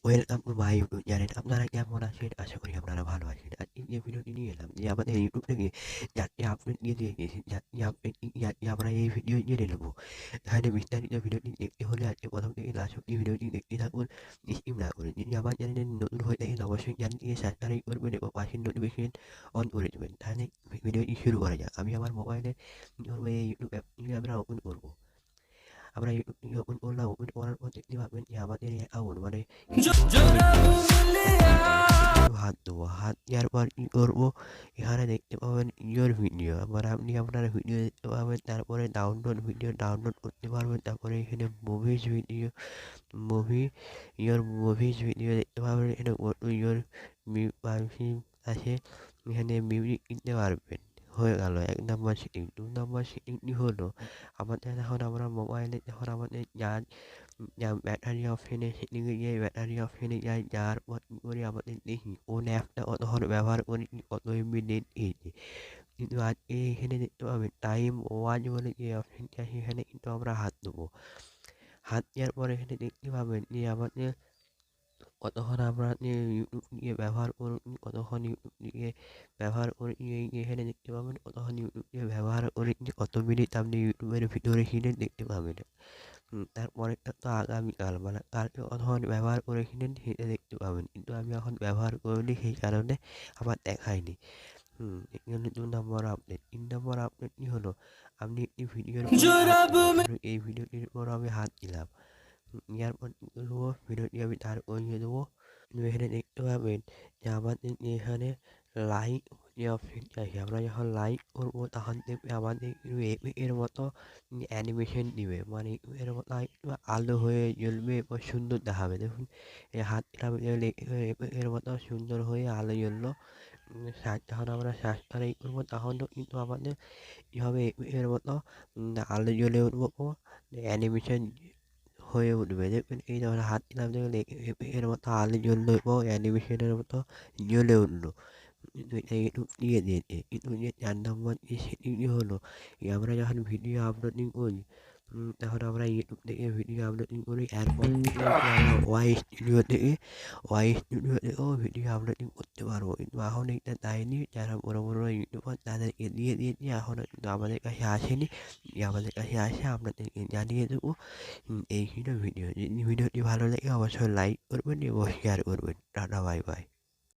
Welcome to my YouTube channel. আপনারা কেমন আছেন? আশা করি আপনারা ভালো আছেন। আজকে যে ভিডিওটি নিয়ে এলাম যে আমাদের ইউটিউব থেকে চারটি আপডেট দিয়ে দিয়েছে, চারটি আপডেট কি আজকে আমরা এই ভিডিও জেনে নেবো। তাহলে বিস্তারিত ভিডিওটি দেখতে হলে আজকে প্রথম থেকে লাস্ট অব্দি ভিডিওটি দেখতে থাকুন, স্কিপ না করে। যদি আমার চ্যানেলে নতুন হয়ে থাকেন অবশ্যই চ্যানেলটিকে সাবস্ক্রাইব করবেন এবং পাশের নোটিফিকেশন অন করে দেবেন। তাহলে ভিডিওটি শুরু করা যাক। আমি আমার মোবাইলে এই ইউটিউব অ্যাপটি আমরা ওপেন করবো। আমরা ইউটিউব ওপেন করলাম, ওপেন করার পর দেখতে পাবেন যে আমাদের অ্যাকাউন্ট মানে হাত দেবো, হাত দেওয়ার পর কী করবো, এখানে দেখতে পাবেন ইয়োর ভিডিও, মানে আপনি আপনার ভিডিও দেখতে পাবেন, তারপরে ডাউনলোড ভিডিও ডাউনলোড করতে পারবেন, তারপরে এখানে movies video, movie your movies video দেখতে পাবেন, এখানে ইয়োর আছে, এখানে মিউজিক কিনতে পারবেন। হয়ে গেল ১ নম্বর সেটিং। ২ নম্বর সেটিংটি হলো আমাদের এখন আমরা মোবাইলে যখন আমাদের ব্যাটারি অপশনে সেটিংয়ে গিয়ে ব্যাটারি অপশনে যাই, যাওয়ার পর কী করি আমাদের দেখি কোন অ্যাপটা কতক্ষণ ব্যবহার করি, কত এমবি নেট খেয়েছে। কিন্তু আজকে এখানে দেখতে পাবেন টাইম ওয়াচ বলে যে অপশনটি আছে, এখানে কিন্তু আমরা হাত দেবো। হাত দেওয়ার পরে এখানে দেখতে পাবেন যে আমাদের কতক্ষণ আমরা ইউটিউব নিয়ে ব্যবহার করি, কতক্ষণ ইউটিউব নিয়ে ব্যবহার করি, এখানে দেখতে পাবেন কতক্ষণ ইউটিউব নিয়ে ব্যবহার করি, কত মিনিট আপনি ইউটিউবের ভিতরে ছিলেন দেখতে পাবেন। তারপরেরটা তো আগামীকাল, মানে কালকে কতক্ষণ ব্যবহার করেছিলেন সেটা দেখতে পাবেন, কিন্তু আমি এখন ব্যবহার করিনি সেই কারণে আমার দেখায়নি। এখানে ২ নম্বর আপডেট। ৩ নম্বর আপডেটটি হলো আপনি একটি ভিডিওর এই ভিডিওটির উপর আমি হাত দিলাম, দেওয়ার পর কী করবো, ভিডিওটি আমি দাঁড় করিয়ে দেবো। এখানে দেখতে পাবেন যে আমাদের এখানে লাইক যে অপশনটি আছে, আমরা যখন লাইক করবো তখন দেখবে আমাদের এর মতো অ্যানিমেশন দিবে, মানে এর মতো একটু আলো হয়ে জ্বলবে এবং সুন্দর দেখাবে। দেখুন এই হাত দিলাম, এর মতো সুন্দর হয়ে আলো জ্বললো। যখন আমরা সাবস্ক্রাইব করবো তখনও কিন্তু আমাদের কী হবে, এর মতো আলো জ্বলে উঠবো, অ্যানিমেশন হয়ে উঠবে। দেখবেন এই যখন হাত দিলাম দেখবেন এর মতো আলো জ্বললো এবং অ্যানিমেশনের মতো জ্বলে উঠলো। কিন্তু এটা ইউটিউব দিয়ে দিয়েছে। কিন্তু যে ৪ নম্বর যে সেটিংটি হলো, আমরা যখন ভিডিও আপলোডিং করি, তখন আমরা ইউটিউব থেকে ভিডিও আপলোডিং করি, এরপর আমরা ওয়াই স্টুডিও থেকেও ভিডিও আপলোডিং করতে পারবো। কিন্তু এখন এটা দেয়নি, যারা বড় বড় ইউটিউবার তাদেরকে দিয়ে দিয়েছি, এখনও কিন্তু আমাদের কাছে আসেনি। আমাদের কাছে আসে আপনাদেরকে জানিয়ে দেবো। এই ছিল ভিডিও। যদি ভিডিওটি ভালো লাগে অবশ্যই লাইক করবেন এবং শেয়ার করবেন। Tata, bye bye.